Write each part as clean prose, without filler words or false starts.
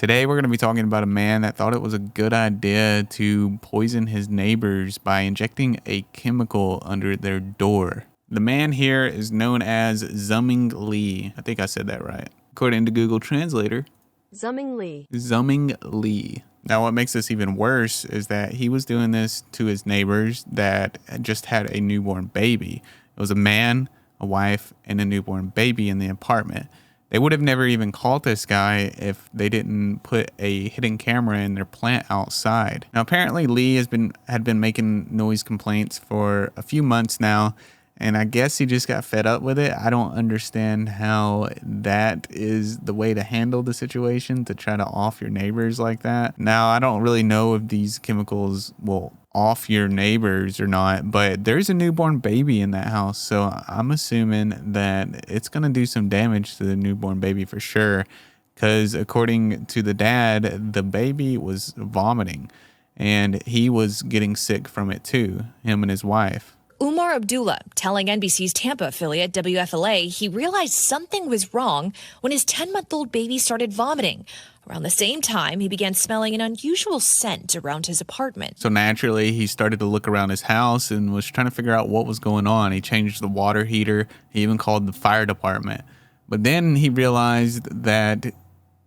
Today, we're going to be talking about a man that thought it was a good idea to poison his neighbors by injecting a chemical under their door. The man here is known as Zuming Lee. I think I said that right. According to Google Translator, Zuming Lee. Zuming Lee. Now, what makes this even worse is that he was doing this to his neighbors that just had a newborn baby. It was a man, a wife, and a newborn baby in the apartment. They would have never even caught this guy if they didn't put a hidden camera in their plant outside. Now, apparently Lee had been making noise complaints for a few months now, and I guess he just got fed up with it. I don't understand how that is the way to handle the situation, to try to off your neighbors like that. Now, I don't really know if these chemicals will off your neighbors or not, but there's a newborn baby in that house, so I'm assuming that it's going to do some damage to the newborn baby for sure, because according to the dad, the baby was vomiting, and he was getting sick from it too, him and his wife. Umar Abdullah telling NBC's Tampa affiliate WFLA he realized something was wrong when his 10-month-old baby started vomiting. Around the same time, he began smelling an unusual scent around his apartment. So naturally, he started to look around his house and was trying to figure out what was going on. He changed the water heater. He even called the fire department. But then he realized that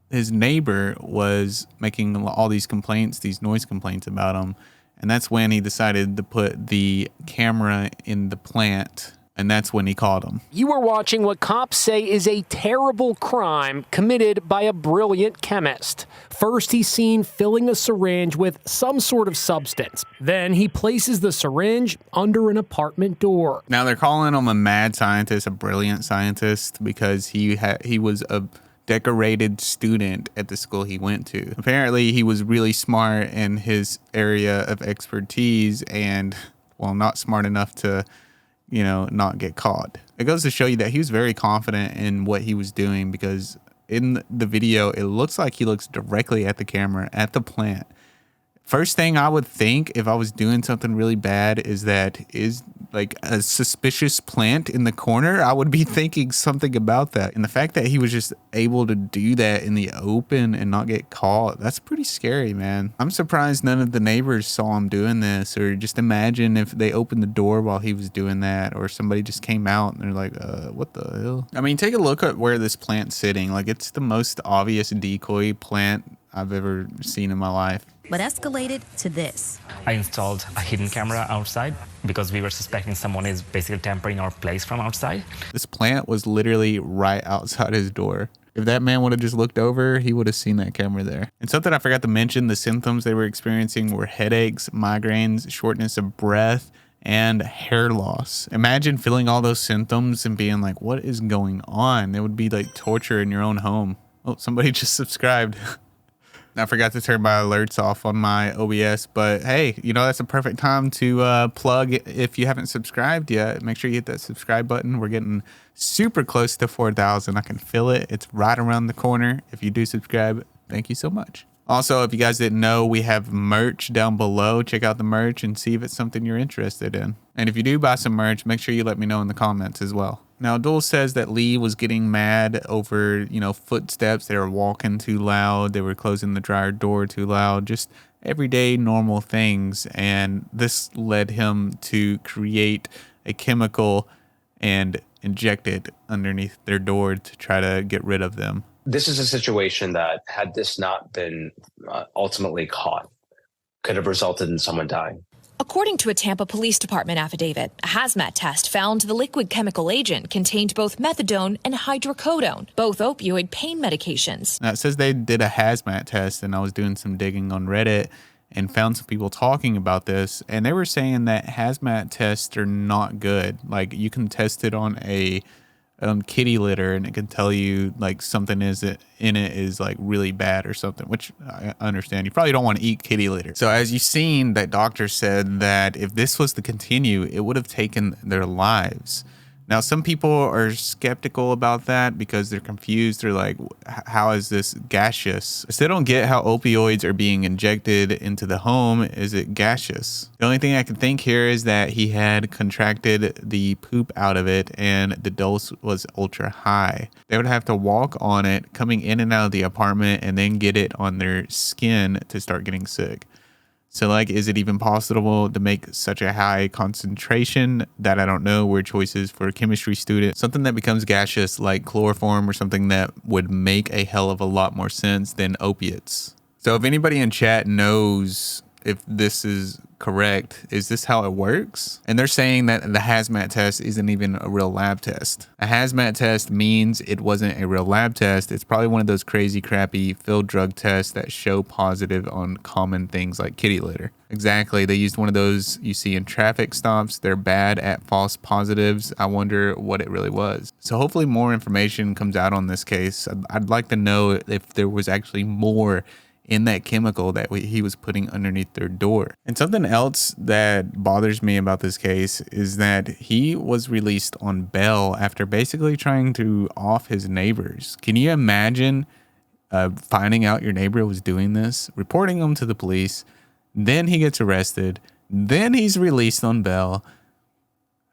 his neighbor was making all these complaints, these noise complaints about him. And that's when he decided to put the camera in the plant. And that's when he caught him. You are watching what cops say is a terrible crime committed by a brilliant chemist. First, he's seen filling a syringe with some sort of substance. Then he places the syringe under an apartment door. Now they're calling him a mad scientist, a brilliant scientist, because he was a decorated student at the school he went to. Apparently, he was really smart in his area of expertise and, well, not smart enough to, not get caught. It goes to show you that he was very confident in what he was doing, because in the video, it looks like he looks directly at the camera, at the plant. First thing I would think if I was doing something really bad is like a suspicious plant in the corner. I would be thinking something about that. And the fact that he was just able to do that in the open and not get caught, that's pretty scary, man. I'm surprised none of the neighbors saw him doing this, or just imagine if they opened the door while he was doing that, or somebody just came out and they're like, what the hell? I mean, take a look at where this plant's sitting. Like, it's the most obvious decoy plant I've ever seen in my life. But escalated to this. I installed a hidden camera outside because we were suspecting someone is basically tampering our place from outside. This plant was literally right outside his door. If that man would have just looked over, he would have seen that camera there. And something I forgot to mention, the symptoms they were experiencing were headaches, migraines, shortness of breath, and hair loss. Imagine feeling all those symptoms and being like, what is going on? It would be like torture in your own home. Oh, somebody just subscribed. I forgot to turn my alerts off on my OBS, but hey, that's a perfect time to plug. If you haven't subscribed yet, make sure you hit that subscribe button. We're getting super close to 4,000. I can feel it. It's right around the corner. If you do subscribe, thank you so much. Also, if you guys didn't know, we have merch down below. Check out the merch and see if it's something you're interested in. And if you do buy some merch, make sure you let me know in the comments as well. Now, Abdul says that Lee was getting mad over, footsteps. They were walking too loud. They were closing the dryer door too loud. Just everyday normal things. And this led him to create a chemical and inject it underneath their door to try to get rid of them. This is a situation that, had this not been ultimately caught, could have resulted in someone dying. According to a Tampa Police Department affidavit, a hazmat test found the liquid chemical agent contained both methadone and hydrocodone, both opioid pain medications. Now, it says they did a hazmat test, and I was doing some digging on Reddit and found some people talking about this, and they were saying that hazmat tests are not good. Like, you can test it on a kitty litter, and it can tell you like something in it is like really bad or something, which I understand. You probably don't want to eat kitty litter. So as you've seen, that doctor said that if this was to continue, it would have taken their lives. Now, some people are skeptical about that because they're confused. They're like, how is this gaseous? I still don't get how opioids are being injected into the home. Is it gaseous? The only thing I can think here is that he had contracted the poop out of it and the dose was ultra high. They would have to walk on it coming in and out of the apartment and then get it on their skin to start getting sick. So like, is it even possible to make such a high concentration? That I don't know. Weird choices for a chemistry student. Something that becomes gaseous like chloroform or something that would make a hell of a lot more sense than opiates. So if anybody in chat knows if this is correct, is this how it works? And they're saying that the hazmat test isn't even a real lab test. A hazmat test means it wasn't a real lab test. It's probably one of those crazy, crappy field drug tests that show positive on common things like kitty litter. Exactly. They used one of those you see in traffic stops. They're bad at false positives. I wonder what it really was. So hopefully more information comes out on this case. I'd like to know if there was actually more in that chemical that he was putting underneath their door. And something else that bothers me about this case is that he was released on bail after basically trying to off his neighbors. Can you imagine finding out your neighbor was doing this, reporting him to the police, then he gets arrested, then he's released on bail?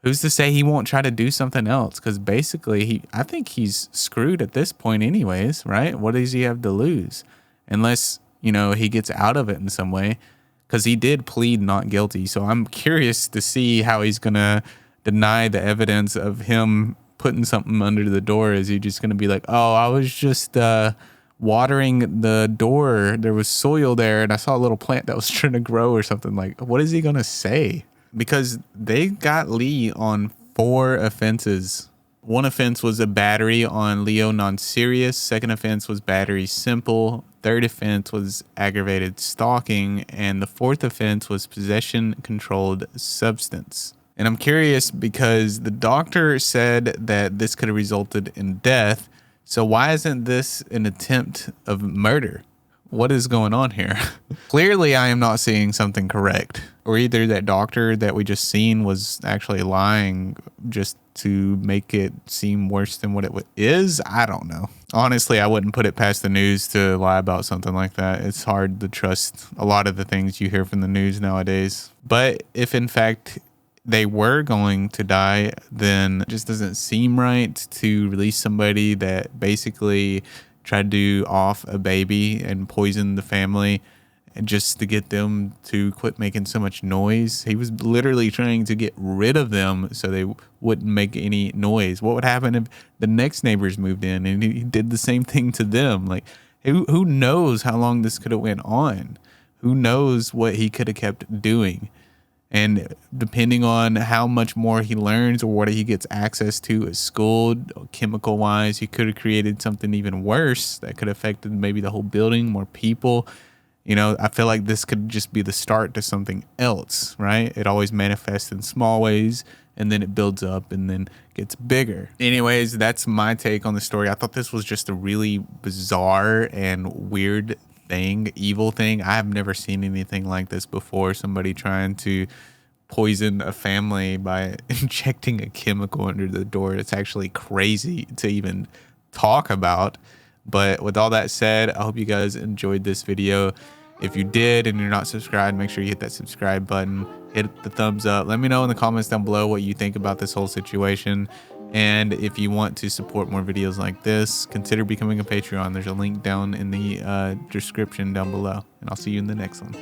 Who's to say he won't try to do something else? Because basically, I think he's screwed at this point anyways, right? What does he have to lose? Unless, he gets out of it in some way, because he did plead not guilty. So I'm curious to see how he's going to deny the evidence of him putting something under the door. Is he just going to be like, oh, I was just watering the door. There was soil there and I saw a little plant that was trying to grow or something. Like, what is he going to say? Because they got Lee on 4 offenses. One offense was a battery on Leo non-serious. Second offense was battery simple. Third offense was aggravated stalking. And the fourth offense was possession controlled substance. And I'm curious because the doctor said that this could have resulted in death. So why isn't this an attempt of murder? What is going on here? Clearly, I am not seeing something correct. Or either that doctor that we just seen was actually lying just to make it seem worse than what it is. I don't know. Honestly, I wouldn't put it past the news to lie about something like that. It's hard to trust a lot of the things you hear from the news nowadays. But if in fact they were going to die, then it just doesn't seem right to release somebody that basically tried to off a baby and poison the family and just to get them to quit making so much noise. He was literally trying to get rid of them so they wouldn't make any noise. What would happen if the next neighbors moved in and he did the same thing to them? Like, who knows how long this could have went on? Who knows what he could have kept doing? And depending on how much more he learns or what he gets access to at school, chemical wise, he could have created something even worse that could have affected maybe the whole building, more people. I feel like this could just be the start to something else, right? It always manifests in small ways and then it builds up and then gets bigger. Anyways, that's my take on the story. I thought this was just a really bizarre and weird evil thing. I have never seen anything like this before. Somebody trying to poison a family by injecting a chemical under the door. It's actually crazy to even talk about. But with all that said, I hope you guys enjoyed this video. If you did and you're not subscribed, make sure you hit that subscribe button, hit the thumbs up. Let me know in the comments down below what you think about this whole situation. And if you want to support more videos like this, consider becoming a Patreon. There's a link down in the description down below. And I'll see you in the next one.